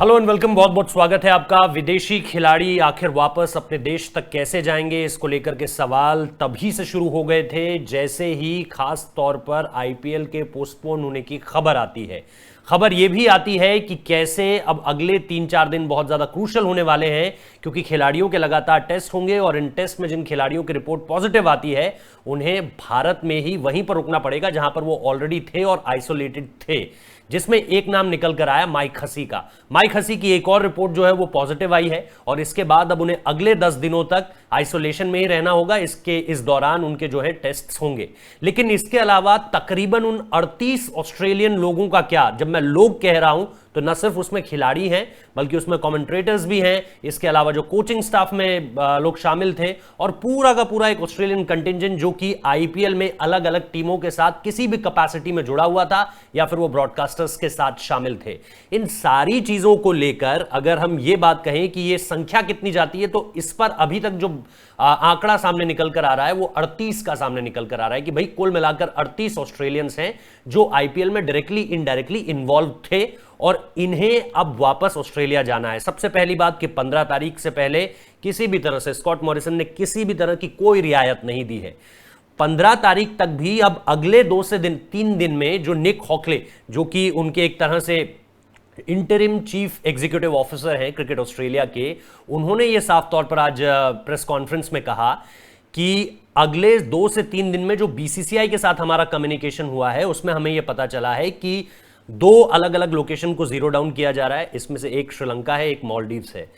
Hello and welcome. बहुत बहुत स्वागत है आपका। विदेशी खिलाड़ी आखिर वापस अपने देश तक कैसे जाएंगे, इसको लेकर के सवाल तभी से शुरू हो गए थे जैसे ही खास तौर पर आईपीएल के पोस्टपोन होने की खबर आती है। खबर यह भी आती है कि कैसे अब अगले 3-4 दिन बहुत ज्यादा क्रूशल होने वाले हैं, क्योंकि खिलाड़ियों के लगातार टेस्ट होंगे और इन टेस्ट में जिन खिलाड़ियों की रिपोर्ट पॉजिटिव आती है उन्हें भारत में ही वहीं पर रुकना पड़ेगा जहां पर वो ऑलरेडी थे और आइसोलेटेड थे, जिसमें एक नाम निकल कर आया माइक हसी का। माइक हसी की एक और रिपोर्ट जो है वो पॉजिटिव आई है और इसके बाद अब उन्हें अगले 10 दिनों तक आइसोलेशन में ही रहना होगा। इस दौरान उनके जो है टेस्ट होंगे। लेकिन इसके अलावा तकरीबन उन 38 ऑस्ट्रेलियन लोगों का क्या, जब मैं लोग कह रहा हूं तो न सिर्फ उसमें खिलाड़ी हैं बल्कि उसमें कमेंट्रेटर्स भी हैं, इसके अलावा जो कोचिंग स्टाफ में लोग शामिल थे और पूरा का पूरा एक ऑस्ट्रेलियन कंटिंजेंट जो कि आईपीएल में अलग अलग टीमों के साथ किसी भी कैपेसिटी में जुड़ा हुआ था या फिर वो ब्रॉडकास्टर्स के साथ शामिल थे। इन सारी चीजों को लेकर अगर हम ये बात कहें कि ये संख्या कितनी जाती है तो इस पर अभी तक जो आंकड़ा सामने निकल कर आ रहा है वो 38 का सामने निकल कर आ रहा है कि भाई कुल मिलाकर 38 ऑस्ट्रेलियंस हैं जो आईपीएल में डायरेक्टली इनडायरेक्टली इन्वॉल्व थे और इन्हें अब वापस ऑस्ट्रेलिया जाना है। सबसे पहली बात कि 15 तारीख से पहले किसी भी तरह से स्कॉट मॉरिसन ने किसी भी तरह की कोई रियायत नहीं दी है। 15 तारीख तक भी अब अगले 2 से 3 दिन में जो निक हॉकले, जो कि उनके एक तरह से इंटरिम चीफ एग्जीक्यूटिव ऑफिसर हैं क्रिकेट ऑस्ट्रेलिया के, उन्होंने यह साफ तौर पर आज प्रेस कॉन्फ्रेंस में कहा कि अगले 2 से 3 दिन में जो बीसीसीआई के साथ हमारा कम्युनिकेशन हुआ है उसमें हमें यह पता चला है कि 2 अलग अलग लोकेशन को जीरो डाउन किया जा रहा है। इसमें से एक श्रीलंका है, एक मालदीव्स है।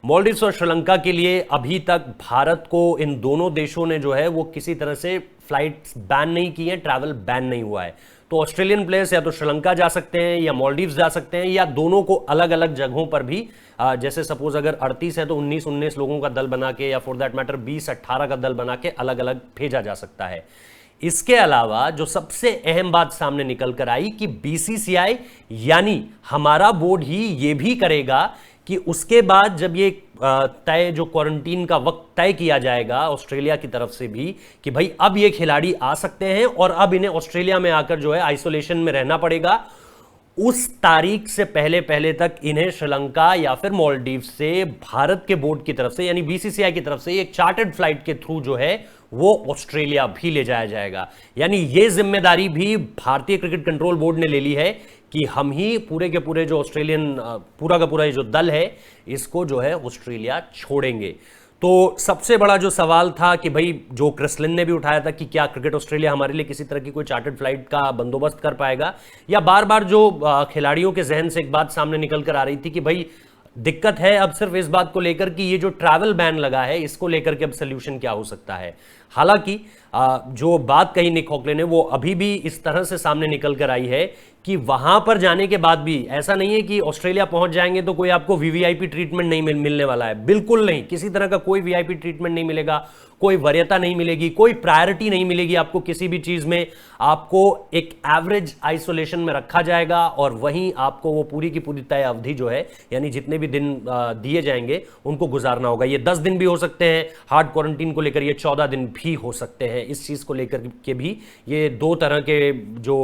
मालदीव्स और श्रीलंका के लिए अभी तक भारत को इन दोनों देशों ने जो है वो किसी तरह से फ्लाइट्स बैन नहीं की है, ट्रैवल बैन नहीं हुआ है। तो ऑस्ट्रेलियन प्लेयर्स या तो श्रीलंका जा सकते हैं या मालदीव्स जा सकते हैं या दोनों को अलग अलग जगहों पर भी, जैसे सपोज अगर 38 है तो 19-19 लोगों का दल बना के या फॉर दैट मैटर 20-18 का दल बना के अलग अलग भेजा जा सकता है। इसके अलावा जो सबसे अहम बात सामने निकल कर आई कि बीसीसीआई यानी हमारा बोर्ड ही यह भी करेगा कि उसके बाद जब ये तय जो क्वारंटीन का वक्त तय किया जाएगा ऑस्ट्रेलिया की तरफ से भी कि भाई अब ये खिलाड़ी आ सकते हैं और अब इन्हें ऑस्ट्रेलिया में आकर जो है आइसोलेशन में रहना पड़ेगा, उस तारीख से पहले तक इन्हें श्रीलंका या फिर मालदीव से भारत के बोर्ड की तरफ से यानी बीसीसीआई की तरफ से एक चार्टर्ड फ्लाइट के थ्रू जो है वो ऑस्ट्रेलिया भी ले जाया जाएगा। यानी ये जिम्मेदारी भी भारतीय क्रिकेट कंट्रोल बोर्ड ने ले ली है कि हम ही पूरे के पूरे जो ऑस्ट्रेलियन पूरा का पूरा जो दल है इसको जो है ऑस्ट्रेलिया छोड़ेंगे। तो सबसे बड़ा जो सवाल था कि भाई जो क्रिसलिन ने भी उठाया था कि क्या क्रिकेट ऑस्ट्रेलिया हमारे लिए किसी तरह की कोई चार्टर्ड फ्लाइट का बंदोबस्त कर पाएगा, या बार बार जो खिलाड़ियों के जहन से एक बात सामने निकल कर आ रही थी कि भाई दिक्कत है अब सिर्फ इस बात को लेकर कि ये जो ट्रैवल बैन लगा है इसको लेकर के अब सोल्यूशन क्या हो सकता है। हालांकि जो बात कही निक हॉकले ने वो अभी भी इस तरह से सामने निकल कर आई है कि वहां पर जाने के बाद भी ऐसा नहीं है कि ऑस्ट्रेलिया पहुंच जाएंगे तो कोई आपको वीवीआईपी ट्रीटमेंट नहीं मिलने वाला है। बिल्कुल नहीं, किसी तरह का कोई वीआईपी ट्रीटमेंट नहीं मिलेगा, कोई वरीयता नहीं मिलेगी, कोई प्रायोरिटी नहीं मिलेगी आपको किसी भी चीज में। आपको एक एवरेज आइसोलेशन में रखा जाएगा और वहीं आपको वो पूरी की पूरी तय अवधि जो है यानी जितने भी दिन दिए जाएंगे उनको गुजारना होगा। ये 10 दिन भी हो सकते हैं, हार्ड क्वारंटीन को लेकर ये 14 दिन भी हो सकते हैं। इस चीज को लेकर के भी ये 2 तरह के जो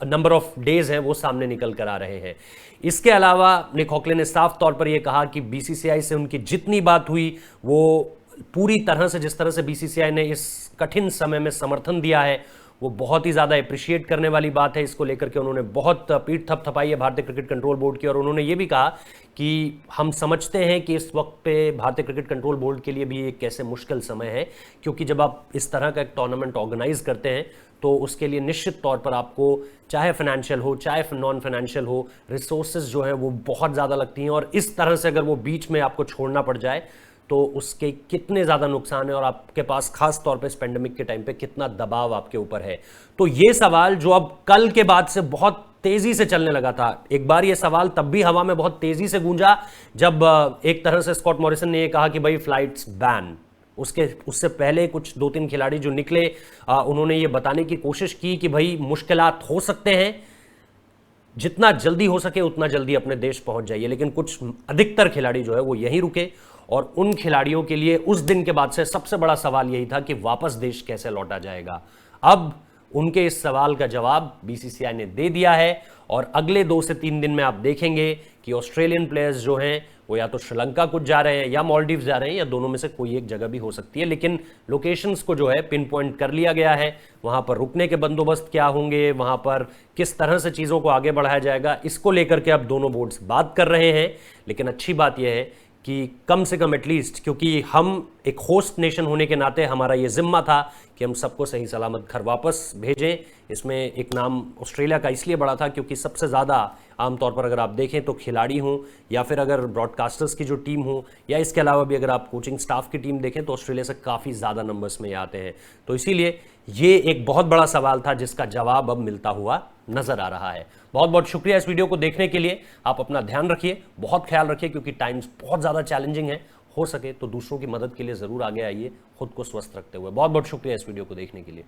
नंबर ऑफ डेज हैं वो सामने निकल कर आ रहे हैं। इसके अलावा निक हॉकले ने साफ तौर पर यह कहा कि बीसीसीआई से उनकी जितनी बात हुई वो पूरी तरह से, जिस तरह से बीसीसीआई ने इस कठिन समय में समर्थन दिया है वो बहुत ही ज़्यादा अप्रिशिएट करने वाली बात है। इसको लेकर के उन्होंने बहुत पीठ थपथपाई है भारतीय क्रिकेट कंट्रोल बोर्ड की और उन्होंने ये भी कहा कि हम समझते हैं कि इस वक्त पे भारतीय क्रिकेट कंट्रोल बोर्ड के लिए भी एक कैसे मुश्किल समय है, क्योंकि जब आप इस तरह का एक टूर्नामेंट ऑर्गेनाइज करते हैं तो उसके लिए निश्चित तौर पर आपको चाहे फाइनेंशियल हो चाहे नॉन फाइनेंशियल हो, रिसोर्सेज जो है वो बहुत ज़्यादा लगती हैं और इस तरह से अगर वो बीच में आपको छोड़ना पड़ जाए तो उसके कितने ज़्यादा नुकसान है और आपके पास खास तौर पे इस पेंडेमिक के टाइम पे कितना दबाव आपके ऊपर है। तो ये सवाल जो अब कल के बाद से बहुत तेजी से चलने लगा था, एक बार ये सवाल तब भी हवा में बहुत तेजी से गूंजा जब एक तरह से स्कॉट मॉरिसन ने ये कहा कि भाई फ्लाइट्स बैन। उससे पहले कुछ 2-3 खिलाड़ी जो निकले उन्होंने ये बताने की कोशिश की कि भाई मुश्किलात हो सकते हैं, जितना जल्दी हो सके उतना जल्दी अपने देश पहुंच जाइए। लेकिन कुछ अधिकतर खिलाड़ी जो है वो यहीं रुके और उन खिलाड़ियों के लिए उस दिन के बाद से सबसे बड़ा सवाल यही था कि वापस देश कैसे लौटा जाएगा। अब उनके इस सवाल का जवाब बीसीसीआई ने दे दिया है और अगले 2 से 3 दिन में आप देखेंगे कि ऑस्ट्रेलियन प्लेयर्स जो हैं वो या तो श्रीलंका कुछ जा रहे हैं या मालदीव जा रहे हैं या दोनों में से कोई एक जगह भी हो सकती है, लेकिन लोकेशंस को जो है पिन पॉइंट कर लिया गया है। वहां पर रुकने के बंदोबस्त क्या होंगे, वहां पर किस तरह से चीज़ों को आगे बढ़ाया जाएगा, इसको लेकर के अब दोनों बोर्ड्स बात कर रहे हैं। लेकिन अच्छी बात यह है कि कम से कम एटलीस्ट, क्योंकि हम एक होस्ट नेशन होने के नाते हमारा ये जिम्मा था कि हम सबको सही सलामत घर वापस भेजें। इसमें एक नाम ऑस्ट्रेलिया का इसलिए बड़ा था क्योंकि सबसे ज़्यादा आमतौर पर अगर आप देखें तो खिलाड़ी हों या फिर अगर ब्रॉडकास्टर्स की जो टीम हो या इसके अलावा भी अगर आप कोचिंग स्टाफ की टीम देखें तो ऑस्ट्रेलिया से काफ़ी ज़्यादा नंबर्स में आते हैं। तो इसीलिए ये एक बहुत बड़ा सवाल था जिसका जवाब अब मिलता हुआ नजर आ रहा है। बहुत बहुत शुक्रिया इस वीडियो को देखने के लिए। आप अपना ध्यान रखिए, बहुत ख्याल रखिए, क्योंकि टाइम्स बहुत ज़्यादा चैलेंजिंग है। हो सके तो दूसरों की मदद के लिए ज़रूर आगे आइए, खुद को स्वस्थ रखते हुए। बहुत बहुत शुक्रिया इस वीडियो को देखने के लिए।